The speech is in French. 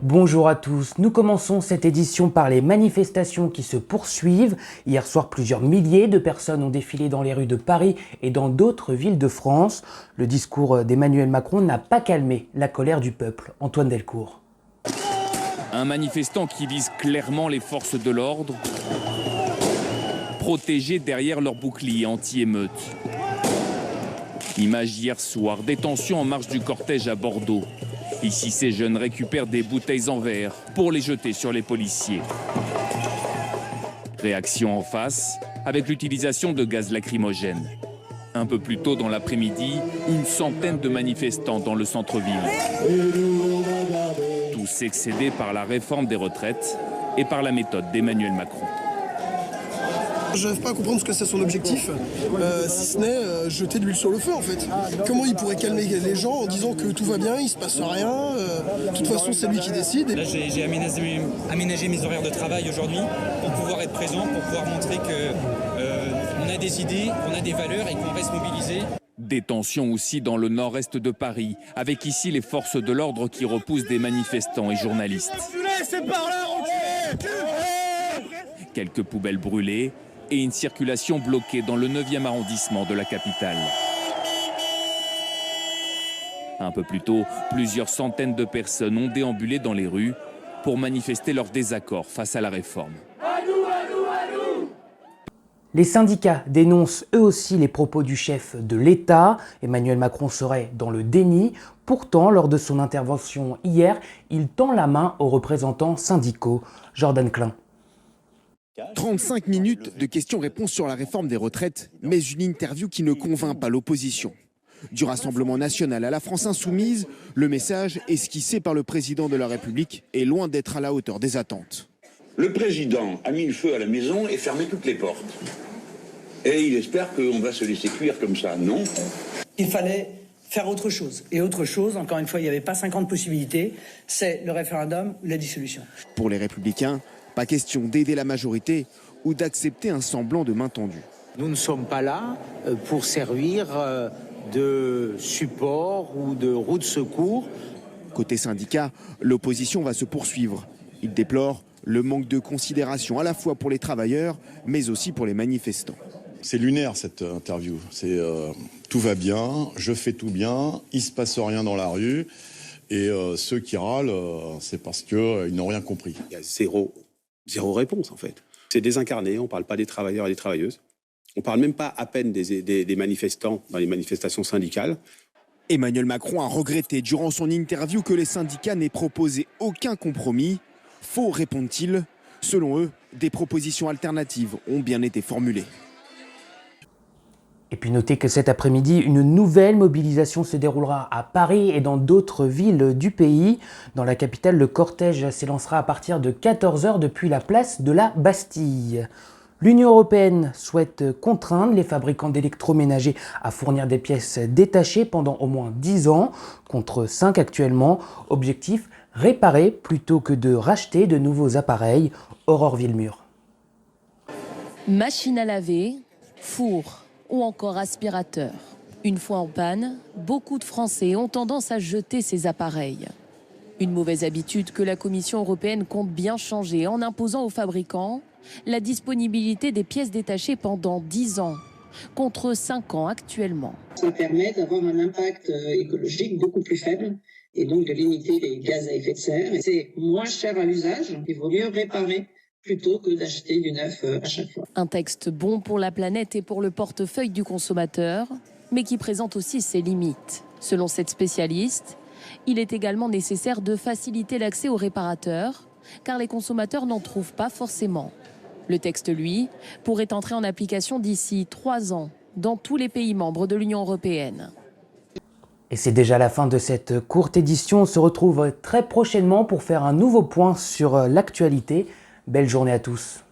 Bonjour à tous, nous commençons cette édition par les manifestations qui se poursuivent. Hier soir, plusieurs milliers de personnes ont défilé dans les rues de Paris et dans d'autres villes de France. Le discours d'Emmanuel Macron n'a pas calmé la colère du peuple. Antoine Delcourt. Un manifestant qui vise clairement les forces de l'ordre, protégés derrière leur bouclier anti-émeute. Image hier soir, détention en marche du cortège à Bordeaux. Ici, ces jeunes récupèrent des bouteilles en verre pour les jeter sur les policiers. Réaction en face, avec l'utilisation de gaz lacrymogène. Un peu plus tôt dans l'après-midi, une centaine de manifestants dans le centre-ville. Tous excédés par la réforme des retraites et par la méthode d'Emmanuel Macron. Je n'arrive pas à comprendre ce que c'est son objectif, si ce n'est jeter de l'huile sur le feu en fait. Comment il pourrait calmer les gens en disant que tout va bien, il ne se passe rien, de toute façon c'est lui qui décide. Là j'ai aménagé mes horaires de travail aujourd'hui pour pouvoir être présent, pour pouvoir montrer qu'on a des idées, qu'on a des valeurs et qu'on reste mobilisé. Détention aussi dans le nord-est de Paris, avec ici les forces de l'ordre qui repoussent des manifestants et journalistes. Quelques poubelles brûlées et une circulation bloquée dans le 9e arrondissement de la capitale. Un peu plus tôt, plusieurs centaines de personnes ont déambulé dans les rues pour manifester leur désaccord face à la réforme. Les syndicats dénoncent eux aussi les propos du chef de l'État. Emmanuel Macron serait dans le déni. Pourtant, lors de son intervention hier, il tend la main aux représentants syndicaux. Jordan Klein. 35 minutes de questions-réponses sur la réforme des retraites, mais une interview qui ne convainc pas l'opposition. Du Rassemblement national à la France insoumise, le message esquissé par le président de la République est loin d'être à la hauteur des attentes. Le président a mis le feu à la maison et fermé toutes les portes. Et il espère qu'on va se laisser cuire comme ça, non? Il fallait faire autre chose. Et autre chose, encore une fois, il n'y avait pas 50 possibilités, c'est le référendum ou la dissolution. Pour les Républicains, pas question d'aider la majorité ou d'accepter un semblant de main tendue. Nous ne sommes pas là pour servir de support ou de roue de secours. Côté syndicat, l'opposition va se poursuivre. Il déplore le manque de considération à la fois pour les travailleurs, mais aussi pour les manifestants. C'est lunaire cette interview. C'est tout va bien, je fais tout bien, il se passe rien dans la rue. Et ceux qui râlent, c'est parce qu'ils n'ont rien compris. Il y a zéro réponse en fait. C'est désincarné, on ne parle pas des travailleurs et des travailleuses. On ne parle même pas à peine des manifestants dans les manifestations syndicales. Emmanuel Macron a regretté durant son interview que les syndicats n'aient proposé aucun compromis. Faux, répondent-ils. Selon eux, des propositions alternatives ont bien été formulées. Et puis notez que cet après-midi, une nouvelle mobilisation se déroulera à Paris et dans d'autres villes du pays. Dans la capitale, le cortège s'élancera à partir de 14h depuis la place de la Bastille. L'Union européenne souhaite contraindre les fabricants d'électroménagers à fournir des pièces détachées pendant au moins 10 ans, contre 5 actuellement. Objectif, réparer plutôt que de racheter de nouveaux appareils. Aurore Villemur. Machine à laver, four ou encore aspirateur. Une fois en panne, beaucoup de Français ont tendance à jeter ces appareils. Une mauvaise habitude que la Commission européenne compte bien changer en imposant aux fabricants la disponibilité des pièces détachées pendant 10 ans, contre 5 ans actuellement. Ça permet d'avoir un impact écologique beaucoup plus faible et donc de limiter les gaz à effet de serre. C'est moins cher à l'usage, il vaut mieux réparer plutôt que d'acheter du neuf à chaque fois. Un texte bon pour la planète et pour le portefeuille du consommateur, mais qui présente aussi ses limites. Selon cette spécialiste, il est également nécessaire de faciliter l'accès aux réparateurs, car les consommateurs n'en trouvent pas forcément. Le texte, lui, pourrait entrer en application d'ici 3 ans dans tous les pays membres de l'Union européenne. Et c'est déjà la fin de cette courte édition. On se retrouve très prochainement pour faire un nouveau point sur l'actualité. Belle journée à tous.